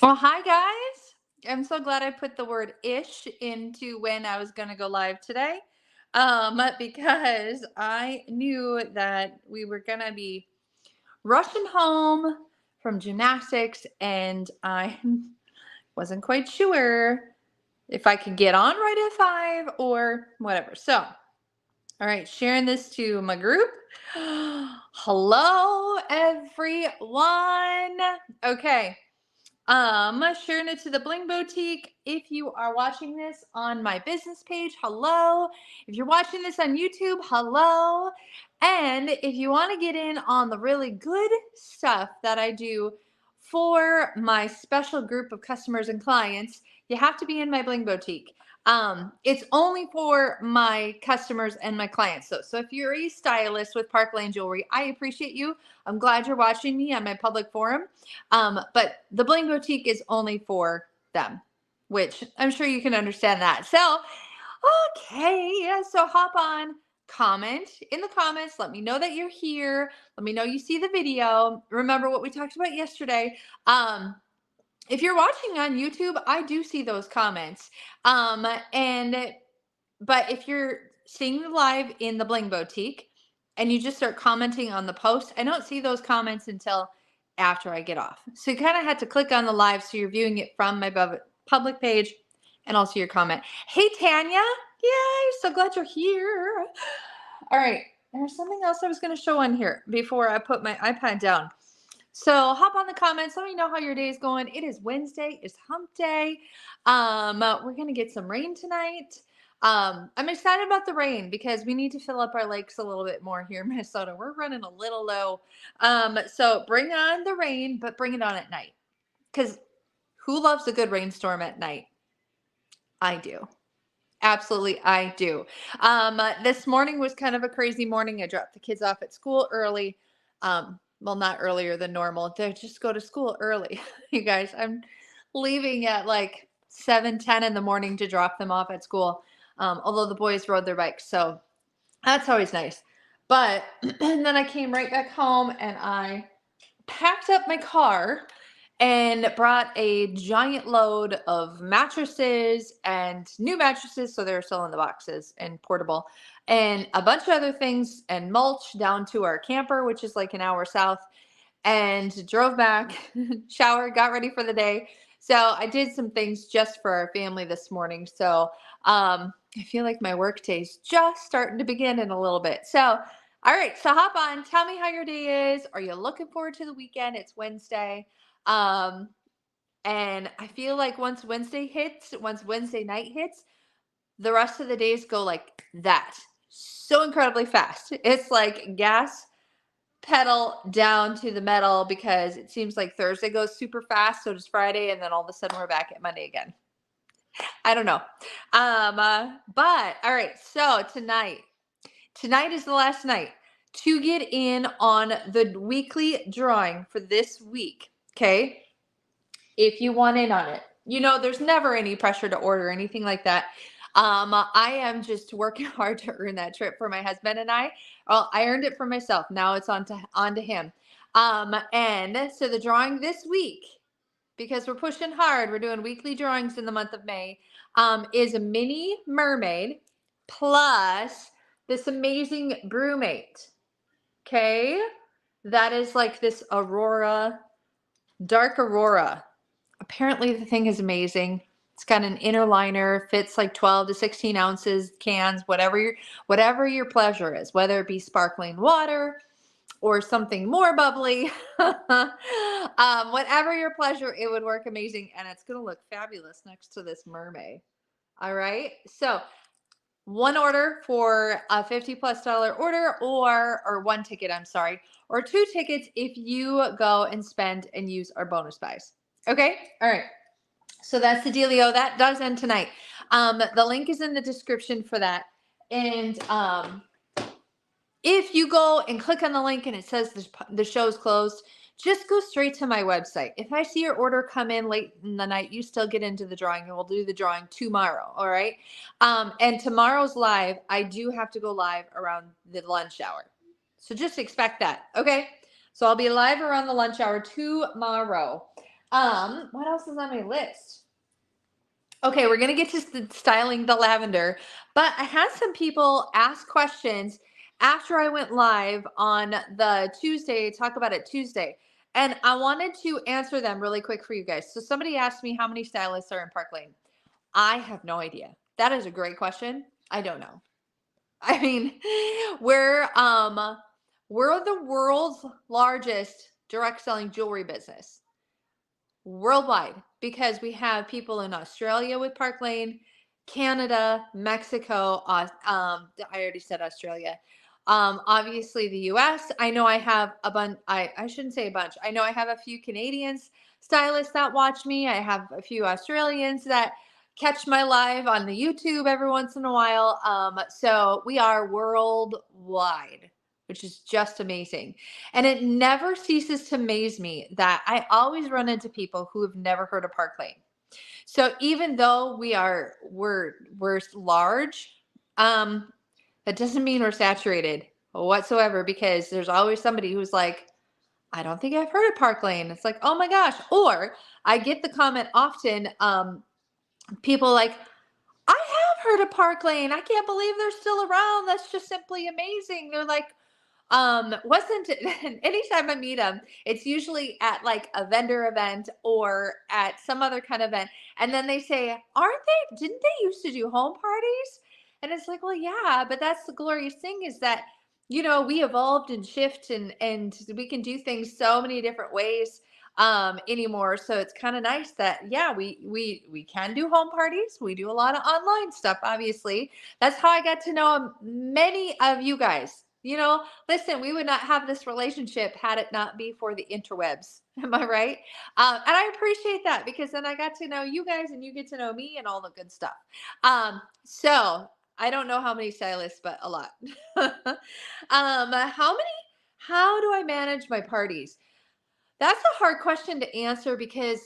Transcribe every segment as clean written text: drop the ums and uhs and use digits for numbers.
Well, hi guys. I'm so glad I put the word ish into when I was going to go live today. Because I knew that we were going to be rushing home from gymnastics and I wasn't quite sure if I could get on right at 5 or whatever. So, all right, sharing this to my group. Hello, everyone. Okay. Sharing it to the Bling Boutique. If you are watching this on my business page, hello. If you're watching this on YouTube, hello. And if you want to get in on the really good stuff that I do for my special group of customers and clients, you have to be in my Bling Boutique. It's only for my customers and my clients. So if you're a stylist with Park Lane Jewelry, I appreciate you. I'm glad you're watching me on my public forum. But the Bling Boutique is only for them, which I'm sure you can understand that. So, okay. So hop on, comment in the comments. Let me know that you're here. Let me know you see the video. Remember what we talked about yesterday. If you're watching on YouTube, I do see those comments. Um, and but if you're seeing the live in the Bling Boutique and you just start commenting on the post, I don't see those comments until after I get off. So you kind of had to click on the live so you're viewing it from my public page and also your comment. Hey, Tanya. Yay, so glad you're here. All right, there's something else I was going to show on here before I put my iPad down. So hop on the comments. Let me know how your day is going. It is Wednesday. It's hump day. We're going to get some rain tonight. I'm excited about the rain because we need to fill up our lakes a little bit more here in Minnesota. We're running a little low. So bring on the rain, but bring it on at night. Because who loves a good rainstorm at night? I do. Absolutely, I do. This morning was kind of a crazy morning. I dropped the kids off at school early. Well, not earlier than normal. They just go to school early. You guys, I'm leaving at like 7:10 in the morning to drop them off at school. Although the boys rode their bikes, so that's always nice. But and then I came right back home and I packed up my car and brought a giant load of mattresses and new mattresses, so they're still in the boxes and portable, and a bunch of other things and mulch down to our camper, which is like an hour south, and drove back, showered, got ready for the day. So I did some things just for our family this morning. So I feel like my work day's just starting to begin in a little bit. So all right, so hop on. Tell me how your day is. Are you looking forward to the weekend? It's Wednesday. Um, and I feel like once Wednesday night hits, the rest of the days go like that. So incredibly fast. It's like gas pedal down to the metal because it seems like Thursday goes super fast. So does Friday. And then all of a sudden we're back at Monday again. I don't know. But all right. So tonight is the last night to get in on the weekly drawing for this week. Okay. If you want in on it, there's never any pressure to order anything like that. I am just working hard to earn that trip for my husband and I. Well, I earned it for myself. Now it's on to him. And so the drawing this week, because we're pushing hard, we're doing weekly drawings in the month of May, is a mini mermaid plus this amazing Brumate. Okay. That is like this dark Aurora. Apparently the thing is amazing. It's got an inner liner, fits like 12 to 16 ounces cans, whatever your pleasure is, whether it be sparkling water or something more bubbly, whatever your pleasure, it would work amazing. And it's going to look fabulous next to this mermaid. All right. So one order for a $50+ order or one ticket, I'm sorry, or 2 tickets if you go and spend and use our bonus buys. Okay. All right. So that's the dealio. That does end tonight. The link is in the description for that. And if you go and click on the link and it says the show's closed, just go straight to my website. If I see your order come in late in the night, you still get into the drawing and we'll do the drawing tomorrow. All right. And tomorrow's live, I do have to go live around the lunch hour. So just expect that. Okay. So I'll be live around the lunch hour tomorrow. What else is on my list? Okay, we're gonna get to styling the lavender, but I had some people ask questions after I went live on the Tuesday, talk about it Tuesday, and I wanted to answer them really quick for you guys. So somebody asked me how many stylists are in Park Lane. I have no idea. That is a great question. I don't know. I mean, we're um we're the world's largest direct selling jewelry business worldwide because we have people in Australia with Park Lane, Canada, Mexico. I already said Australia. Obviously the U.S. I know I have a bunch. I shouldn't say a bunch. I know I have a few Canadians stylists that watch me. I have a few Australians that catch my live on the YouTube every once in a while. So we are worldwide, which is just amazing. And it never ceases to amaze me that I always run into people who have never heard of Park Lane. So even though we're large, that doesn't mean we're saturated whatsoever, because there's always somebody who's like, I don't think I've heard of Park Lane. It's like, oh my gosh. Or I get the comment often, people like, I have heard of Park Lane. I can't believe they're still around. That's just simply amazing. They're like, wasn't anytime I meet them, it's usually at like a vendor event or at some other kind of event. And then they say, didn't they used to do home parties? And it's like, well, yeah, but that's the glorious thing is that, we evolved and shift and we can do things so many different ways anymore. So it's kind of nice that, yeah, we can do home parties. We do a lot of online stuff, obviously. That's how I got to know many of you guys. Listen, we would not have this relationship had it not be for the interwebs. Am I right? And I appreciate that because then I got to know you guys and you get to know me and all the good stuff. So I don't know how many stylists, but a lot. How do I manage my parties? That's a hard question to answer because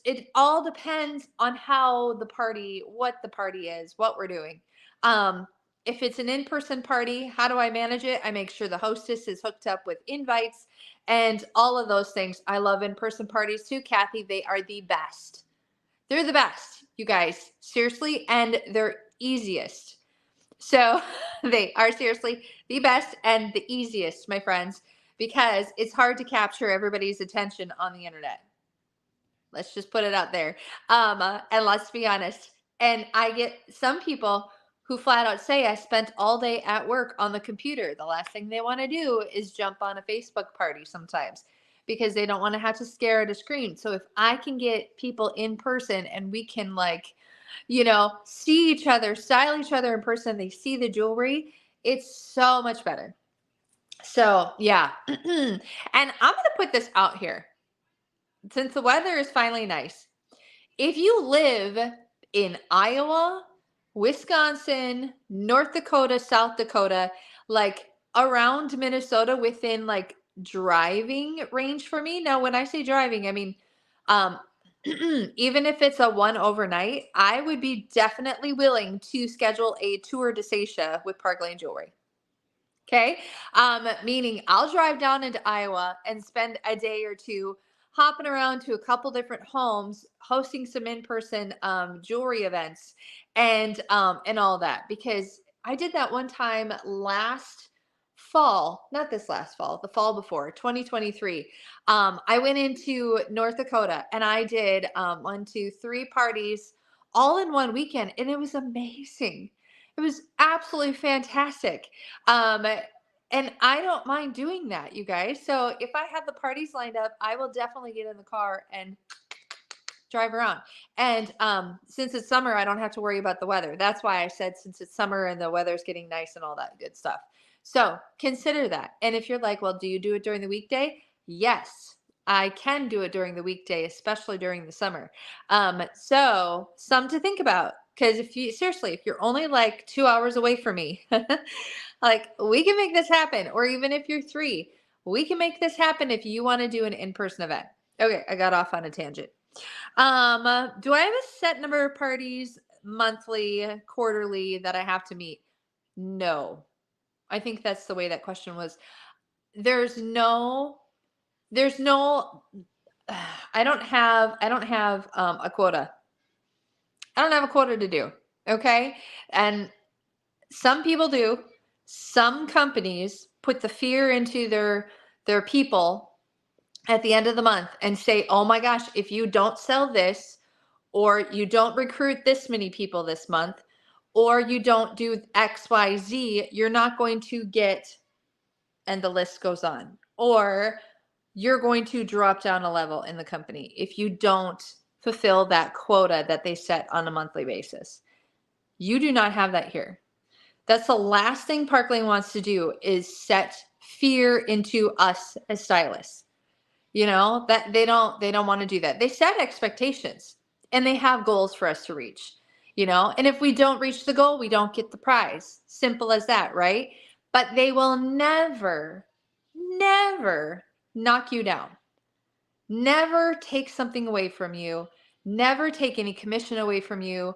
it all depends on what the party is, what we're doing. Um, if it's an in-person party, how do I manage it? I make sure the hostess is hooked up with invites and all of those things. I love in-person parties too, Kathy. They are the best. They're the best, you guys. Seriously, and they're easiest. So they are seriously the best and the easiest, my friends, because it's hard to capture everybody's attention on the internet. Let's just put it out there. And let's be honest. And I get some people who flat out say, I spent all day at work on the computer. The last thing they want to do is jump on a Facebook party sometimes because they don't want to have to stare at a screen. So if I can get people in person and we can see each other, style each other in person, they see the jewelry, it's so much better. So yeah. And I'm going to put this out here. Since the weather is finally nice, if you live in Iowa, Wisconsin, North Dakota, South Dakota, like around Minnesota within like driving range for me. Now, when I say driving, I mean, even if it's a one overnight, I would be definitely willing to schedule a tour de Seisha with Park Lane Jewelry. Okay. Meaning I'll drive down into Iowa and spend a day or two hopping around to a couple different homes, hosting some in-person jewelry events and all that, because I did that one time last fall, not this last fall, the fall before 2023. I went into North Dakota and I did 1, 2, 3 parties all in one weekend. And it was amazing. It was absolutely fantastic. Um, and I don't mind doing that, you guys. So if I have the parties lined up, I will definitely get in the car and drive around. And since it's summer, I don't have to worry about the weather. That's why I said since it's summer and the weather's getting nice and all that good stuff. So consider that. And if you're like, well, do you do it during the weekday? Yes, I can do it during the weekday, especially during the summer. So some to think about. Because if you're only like 2 hours away from me, like we can make this happen. Or even if you're 3, we can make this happen if you want to do an in-person event. Okay, I got off on a tangent. Do I have a set number of parties monthly, quarterly that I have to meet? No. I think that's the way that question was. There's no I don't have a quota. I don't have a quota to do. Okay. And some people do. Some companies put the fear into their people at the end of the month and say, oh my gosh, if you don't sell this, or you don't recruit this many people this month, or you don't do XYZ, you're not going to get, and the list goes on. Or you're going to drop down a level in the company if you don't fulfill that quota that they set on a monthly basis. You do not have that here. That's the last thing Parkland wants to do, is set fear into us as stylists. You know, that they don't want to do that. They set expectations and they have goals for us to reach, you know, and if we don't reach the goal, we don't get the prize. Simple as that, right? But they will never, never knock you down. Never take something away from you. Never take any commission away from you.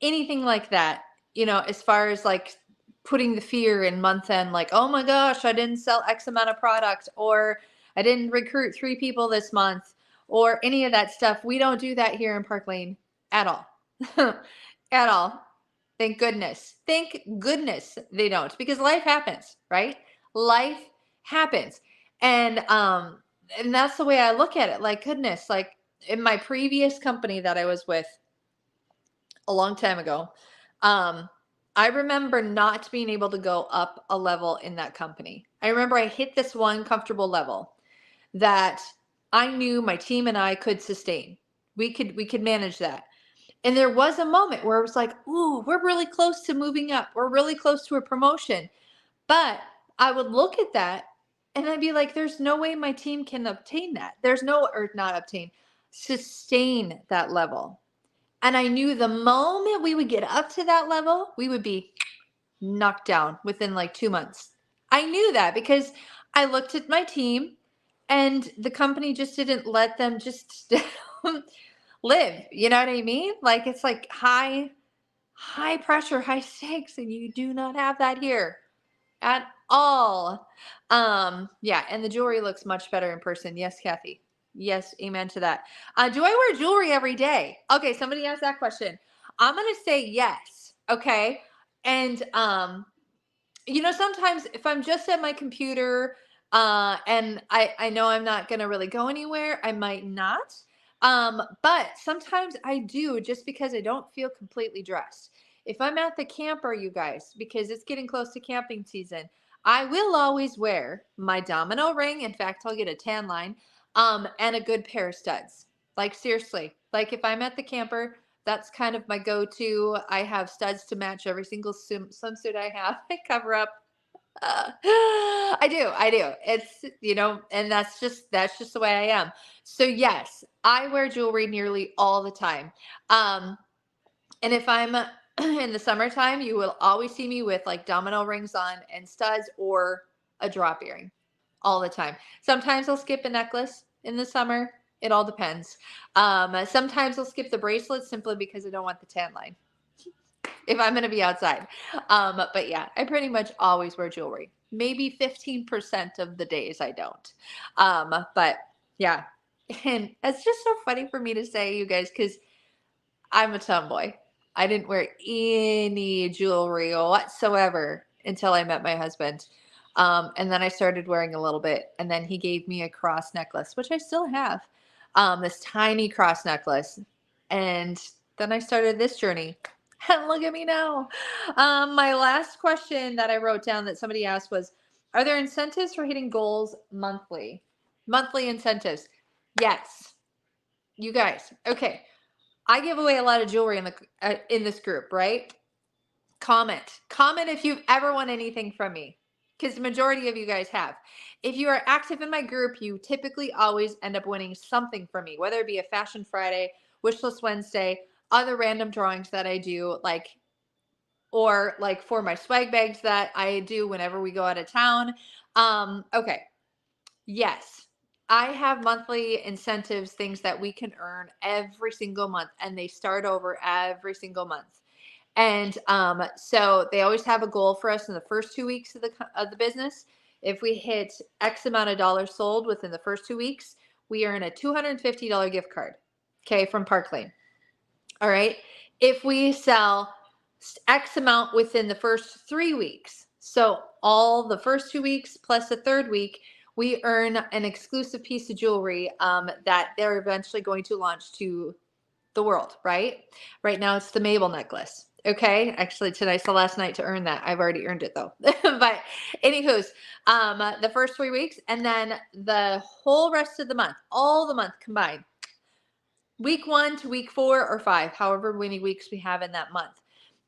Anything like that, you know, as far as like putting the fear in month end, like, oh my gosh, I didn't sell X amount of product, or I didn't recruit 3 people this month, or any of that stuff. We don't do that here in Park Lane at all. At all. Thank goodness. Thank goodness they don't, because life happens, right? Life happens. And that's the way I look at it. Like, goodness, like in my previous company that I was with a long time ago, I remember not being able to go up a level in that company. I remember I hit this one comfortable level that I knew my team and I could sustain. We could manage that. And there was a moment where it was like, ooh, we're really close to moving up. We're really close to a promotion. But I would look at that and I'd be like, there's no way my team can obtain that. There's no, or not obtain, sustain that level. And I knew the moment we would get up to that level, we would be knocked down within like 2 months. I knew that because I looked at my team and the company just didn't let them just live. You know what I mean? Like, it's like high pressure, high stakes, and you do not have that here at all. Yeah, and the jewelry looks much better in person. Yes, Kathy. Yes, amen to that. Do I wear jewelry every day? Okay, somebody asked that question. I'm gonna say yes. Okay. And you know, sometimes if I'm just at my computer, and I know I'm not gonna really go anywhere, I might not. But sometimes I do, just because I don't feel completely dressed. If I'm at the camper, you guys, because it's getting close to camping season, I will always wear my domino ring. In fact, I'll get a tan line, and a good pair of studs. Like, seriously, like if I'm at the camper, that's kind of my go-to. I have studs to match every single swimsuit I have. I cover up. I do. It's, you know, and that's just the way I am. So yes, I wear jewelry nearly all the time. And if I'm in the summertime, you will always see me with like domino rings on and studs, or a drop earring all the time. Sometimes I'll skip a necklace in the summer. It all depends. Sometimes I'll skip the bracelet simply because I don't want the tan line if I'm going to be outside. But yeah, I pretty much always wear jewelry. Maybe 15% of the days I don't. But yeah, and it's just so funny for me to say, you guys, because I'm a tomboy. I didn't wear any jewelry whatsoever until I met my husband. And then I started wearing a little bit, and then he gave me a cross necklace, which I still have, this tiny cross necklace. And then I started this journey. And look at me now. My last question that I wrote down that somebody asked was, are there incentives for hitting goals monthly? Monthly incentives. Yes. You guys. Okay. I give away a lot of jewelry in this group, right? Comment if you've ever won anything from me, because the majority of you guys have. If you are active in my group, you typically always end up winning something from me, whether it be a Fashion Friday, Wishlist Wednesday, other random drawings that I do, like, or like for my swag bags that I do whenever we go out of town. Okay. Yes, I have monthly incentives, things that we can earn every single month, and they start over every single month. And so they always have a goal for us in the first 2 weeks of the business. If we hit X amount of dollars sold within the first 2 weeks, we earn a $250 gift card, okay, from Park Lane. All right. If we sell X amount within the first 3 weeks, so all the first 2 weeks plus the third week, we earn an exclusive piece of jewelry that they're eventually going to launch to the world, right? Right now it's the Mabel necklace. Okay. Actually, tonight's the last night to earn that. I've already earned it though. But anywho's, the first 3 weeks and then the whole rest of the month, all the month combined, week 1 to week 4 or 5, however many weeks we have in that month.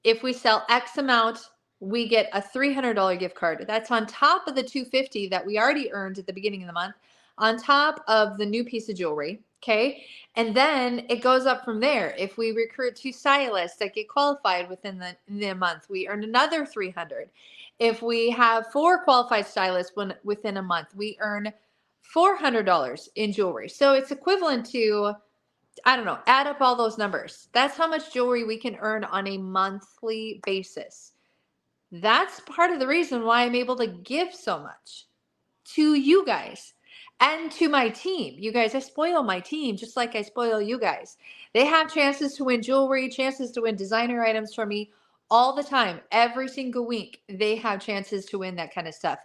If we sell X amount, we get a $300 gift card. That's on top of the $250 that we already earned at the beginning of the month, on top of the new piece of jewelry. Okay. And then it goes up from there. If we recruit 2 stylists that get qualified within the month, we earn another $300. If we have 4 qualified stylists within a month, we earn $400 in jewelry. So it's equivalent to, I don't know, add up all those numbers. That's how much jewelry we can earn on a monthly basis. That's part of the reason why I'm able to give so much to you guys and to my team. You guys, I spoil my team just like I spoil you guys. They have chances to win jewelry, chances to win designer items from me all the time. Every single week, they have chances to win that kind of stuff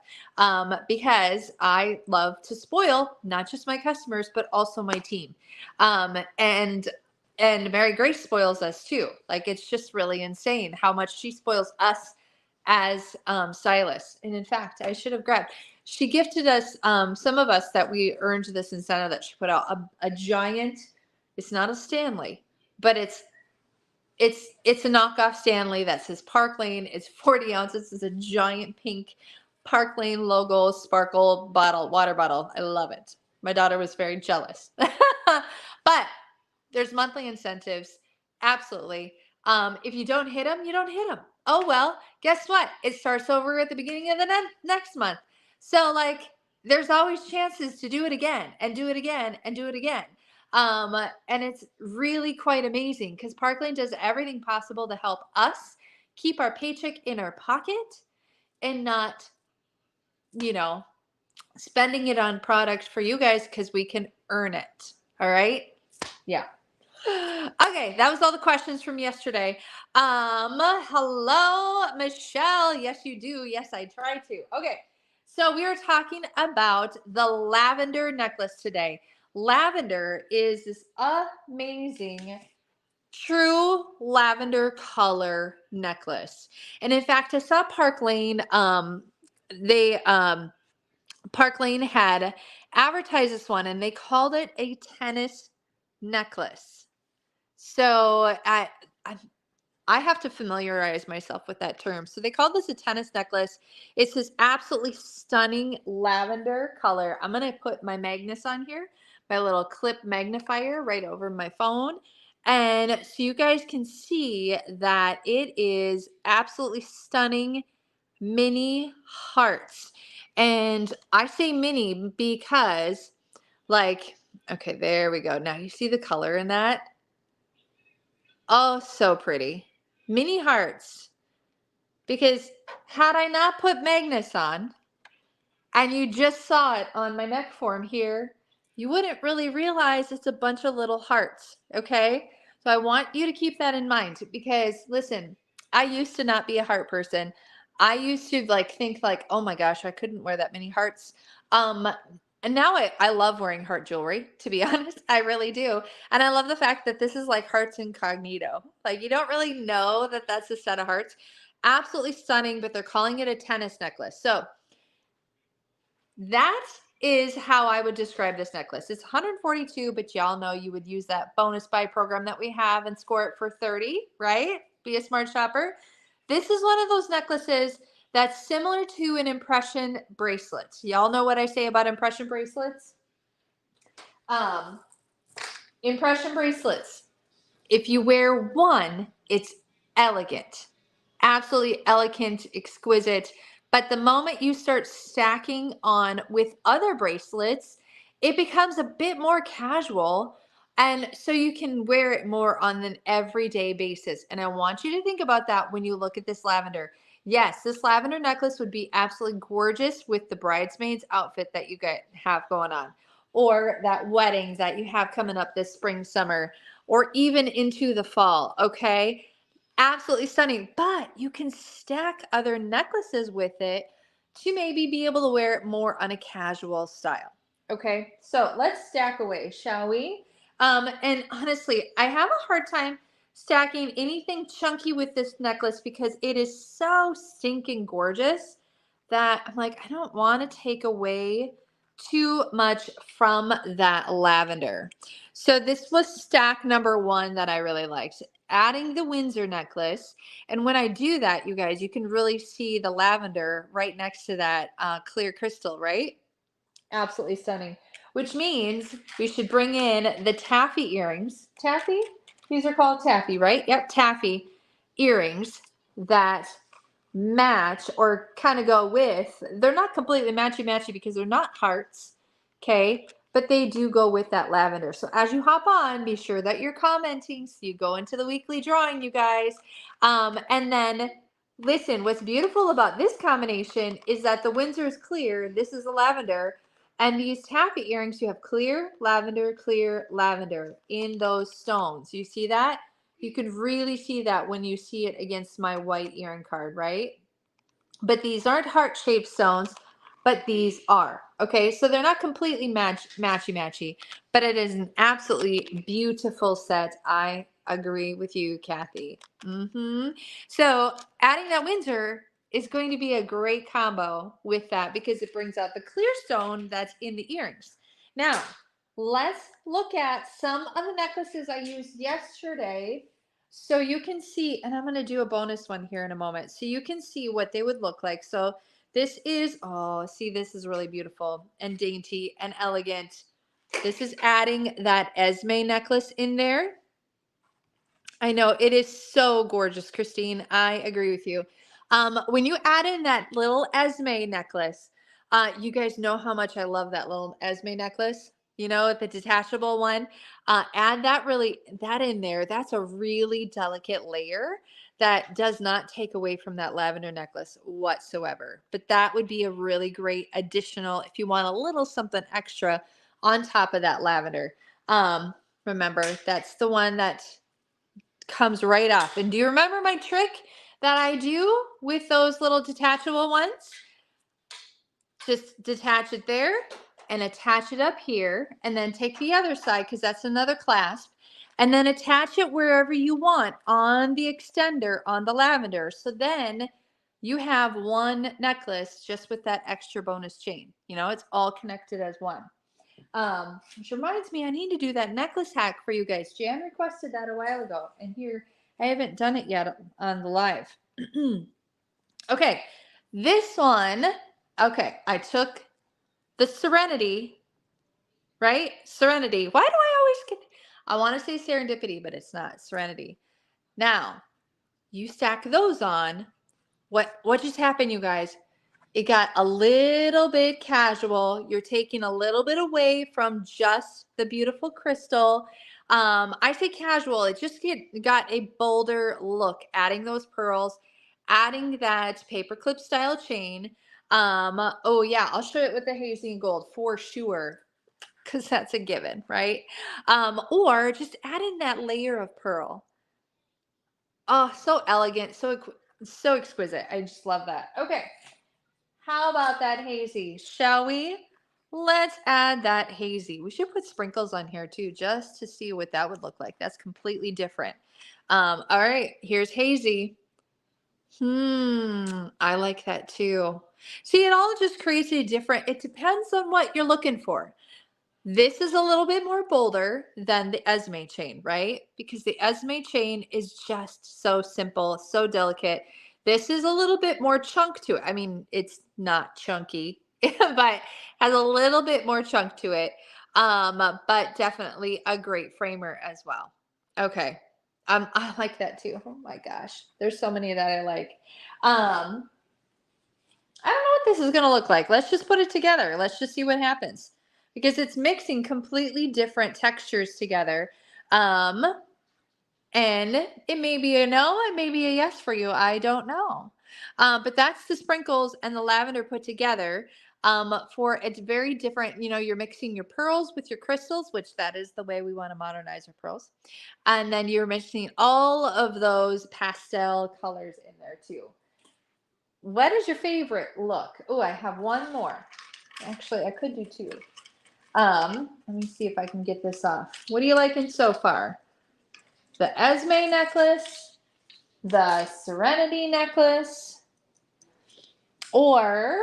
because I love to spoil not just my customers, but also my team. And Mary Grace spoils us too. Like, it's just really insane how much she spoils us as stylists. And in fact, I should have grabbed, she gifted us, some of us that we earned this incentive that she put out, a giant, it's not a Stanley, but it's a knockoff Stanley that says Park Lane. It's 40 ounces. It's a giant pink Park Lane logo sparkle bottle, water bottle. I love it. My daughter was very jealous. But there's monthly incentives. Absolutely. If you don't hit them, you don't hit them. Oh, well, guess what? It starts over at the beginning of the next month. So, like, there's always chances to do it again and do it again and do it again. And it's really quite amazing because Park Lane does everything possible to help us keep our paycheck in our pocket and not, spending it on product for you guys because we can earn it. All right. Yeah. Okay, that was all the questions from yesterday. Hello, Michelle. Yes, you do. Yes, I try to. Okay, so we are talking about the lavender necklace today. Lavender is this amazing true lavender color necklace. And in fact, I saw Park Lane, Park Lane had advertised this one and they called it a tennis necklace. So I have to familiarize myself with that term. So they call this a tennis necklace. It's this absolutely stunning lavender color. I'm going to put my Magnus on here, my little clip magnifier right over my phone. And so you guys can see that it is absolutely stunning mini hearts. And I say mini because, like, okay, there we go. Now you see the color in that. Oh, so pretty. Mini hearts. Because had I not put Magnus on, and you just saw it on my neck form here, you wouldn't really realize it's a bunch of little hearts, okay? So I want you to keep that in mind because, listen, I used to not be a heart person. I used to think oh my gosh, I couldn't wear that many hearts. And now I love wearing heart jewelry, to be honest. I really do. And I love the fact that this is like hearts incognito. Like, you don't really know that that's a set of hearts. Absolutely stunning, but they're calling it a tennis necklace. So that is how I would describe this necklace. It's $142, but y'all know you would use that bonus buy program that we have and score it for $30, right? Be a smart shopper. This is one of those necklaces that's similar to an impression bracelet. Y'all know what I say about impression bracelets? Impression bracelets. If you wear one, it's elegant. Absolutely elegant, exquisite. But the moment you start stacking on with other bracelets, it becomes a bit more casual. And so you can wear it more on an everyday basis. And I want you to think about that when you look at this lavender. Yes, this lavender necklace would be absolutely gorgeous with the bridesmaid's outfit that you have going on. or that wedding that you have coming up this spring, summer, or even into the fall. Okay. Absolutely stunning. But you can stack other necklaces with it to maybe be able to wear it more on a casual style. Okay. So let's stack away, shall we? And honestly, I have a hard time stacking anything chunky with this necklace because it is so stinking gorgeous that I'm like, I don't want to take away too much from that lavender. So this was stack number one that I really liked. Adding the Windsor necklace. And when I do that, you guys, you can really see the lavender right next to that clear crystal, right? Absolutely stunning. Which means we should bring in the taffy earrings. Taffy? These are called taffy, right? Yep, taffy earrings that match or kind of go with. They're not completely matchy because they're not hearts, okay? But they do go with that lavender. So as you hop on, be sure that you're commenting so you go into the weekly drawing, you guys. And then listen, what's beautiful about this combination is that the Windsor is clear, this is the lavender, and these taffy earrings, you have clear lavender in those stones. You see that? You can really see that when you see it against my white earring card, right? But these aren't heart-shaped stones, but these are. Okay, so they're not completely matchy, but it is an absolutely beautiful set. I agree with you, Kathy. So adding that Windsor is going to be a great combo with that because it brings out the clear stone that's in the earrings. Now, let's look at some of the necklaces I used yesterday so you can see, and I'm going to do a bonus one here in a moment, so you can see what they would look like. So this is, oh, see, this is really beautiful and dainty and elegant. This is adding that Esme necklace in there. I know it is so gorgeous, Christine. I agree with you. When you add in that little Esme necklace, you guys know how much I love that little Esme necklace. You know, the detachable one. Add that in there. That's a really delicate layer that does not take away from that lavender necklace whatsoever. But that would be a really great additional if you want a little something extra on top of that lavender. Remember, that's the one that comes right off. And do you remember my trick that I do with those little detachable ones? Just detach it there and attach it up here, and then take the other side because that's another clasp, and then attach it wherever you want on the extender on the lavender. So then you have one necklace just with that extra bonus chain. You know, it's all connected as one. Which reminds me, I need to do that necklace hack for you guys. Jan requested that a while ago, and here I haven't done it yet on the live. Okay, this one. Okay, I took the Serenity, right? Serenity. Why do I always get? I want to say serendipity, but it's not Serenity. Now, you stack those on. What just happened, you guys? It got a little bit casual. You're taking a little bit away from just the beautiful crystal. I say casual. It just got a bolder look, adding those pearls, adding that paperclip style chain. Oh yeah, I'll show it with the hazy and gold for sure, because that's a given, right? Or just add in that layer of pearl. Oh, so elegant, so exquisite. I just love that. Okay. How about that hazy? Shall we? Let's add that hazy. We should put sprinkles on here too, just to see what that would look like. That's completely different. All right, here's hazy. I like that too. See, it all just creates a different, it depends on what you're looking for. This is a little bit more bolder than the Esme chain, right? Because the Esme chain is just so simple, so delicate. This is a little bit more chunk to it. I mean, it's not chunky, but has a little bit more chunk to it. But definitely a great framer as well. Okay. I like that too. Oh my gosh. There's so many that I like. Um, I don't know what this is going to look like. Let's just put it together. Let's just see what happens because it's mixing completely different textures together. Um, and it may be a no, it may be a yes for you. I don't know. But that's the sprinkles and the lavender put together. For it's very different. You know, you're mixing your pearls with your crystals, which that is the way we want to modernize our pearls. And then you're mixing all of those pastel colors in there too. What is your favorite look? Oh, I have one more. Actually, I could do two. Let me see if I can get this off. What are you liking so far? The Esme necklace, the Serenity necklace, or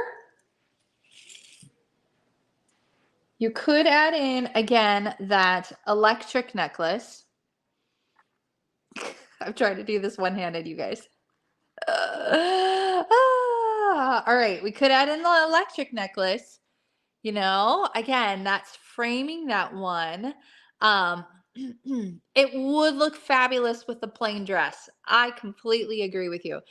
you could add in again that electric necklace. I'm trying to do this one-handed, you guys. All right, we could add in the electric necklace. You know, again, that's framing that one. It would look fabulous with the plain dress. I completely agree with you.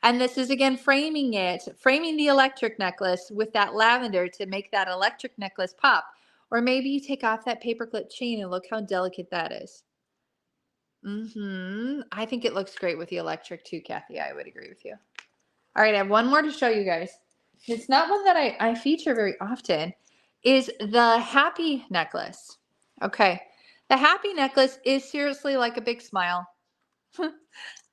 And this is again framing it, framing the electric necklace with that lavender to make that electric necklace pop. Or maybe you take off that paperclip chain and look how delicate that is. I think it looks great with the electric too, Kathy. I would agree with you. All right, I have one more to show you guys. It's not one that I feature very often, is the happy necklace. Okay, the happy necklace is seriously like a big smile.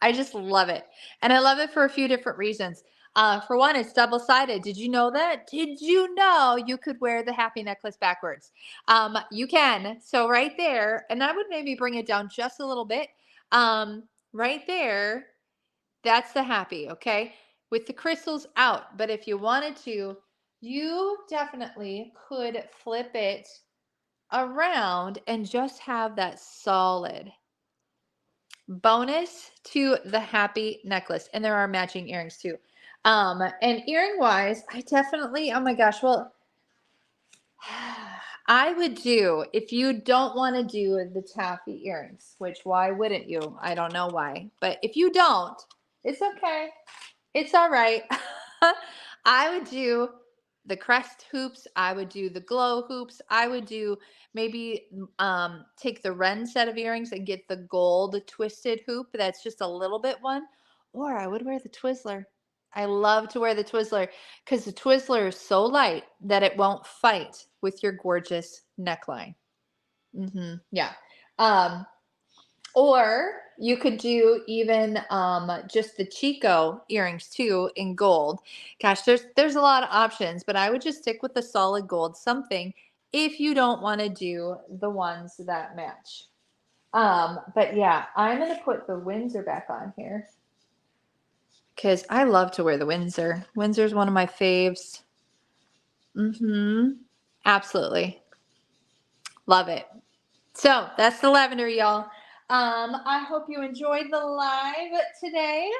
I just love it. And I love it for a few different reasons. For one, it's double-sided. Did you know that? Did you know you could wear the happy necklace backwards? You can. So right there, and I would maybe bring it down just a little bit. Right there, that's the happy, okay? With the crystals out. But if you wanted to, you definitely could flip it around and just have that solid bonus to the happy necklace. And there are matching earrings too. And earring wise, I definitely, oh my gosh, well, I would do, if you don't want to do the taffy earrings, which why wouldn't you? I don't know why, but if you don't, it's okay. It's all right. I would do the crest hoops. I would do the glow hoops. I would do maybe take the Ren set of earrings and get the gold twisted hoop. That's just a little bit one. Or I would wear the Twizzler. I love to wear the Twizzler because the Twizzler is so light that it won't fight with your gorgeous neckline. Yeah. Or you could do even just the Chico earrings too in gold. Gosh, there's a lot of options, but I would just stick with the solid gold something if you don't want to do the ones that match. But yeah, I'm going to put the Windsor back on here because I love to wear the Windsor. Windsor's one of my faves. Absolutely. Love it. So that's the lavender, y'all. I hope you enjoyed the live today.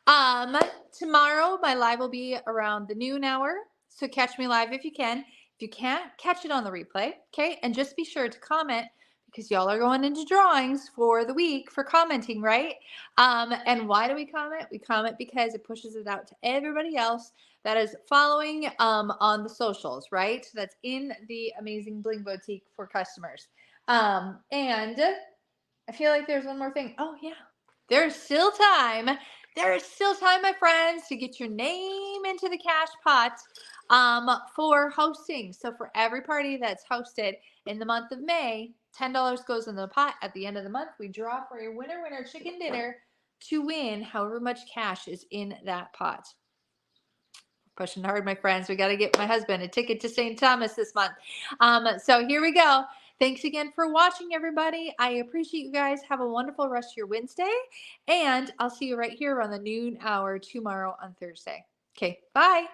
Tomorrow my live will be around the noon hour. So catch me live if you can. If you can't, catch it on the replay. Okay. And just be sure to comment because y'all are going into drawings for the week for commenting, right? And why do we comment? We comment because it pushes it out to everybody else that is following on the socials, right? That's in the Amazing Bling Boutique for customers. And I feel like there's one more thing. Oh, yeah. There's still time. There is still time, my friends, to get your name into the cash pot for hosting. So for every party that's hosted in the month of May, $10 goes in the pot. At the end of the month, we draw for a winner chicken dinner to win however much cash is in that pot. Pushing hard, my friends. We got to get my husband a ticket to St. Thomas this month. So here we go. Thanks again for watching, everybody. I appreciate you guys. Have a wonderful rest of your Wednesday. And I'll see you right here on the noon hour tomorrow on Thursday. Okay, bye.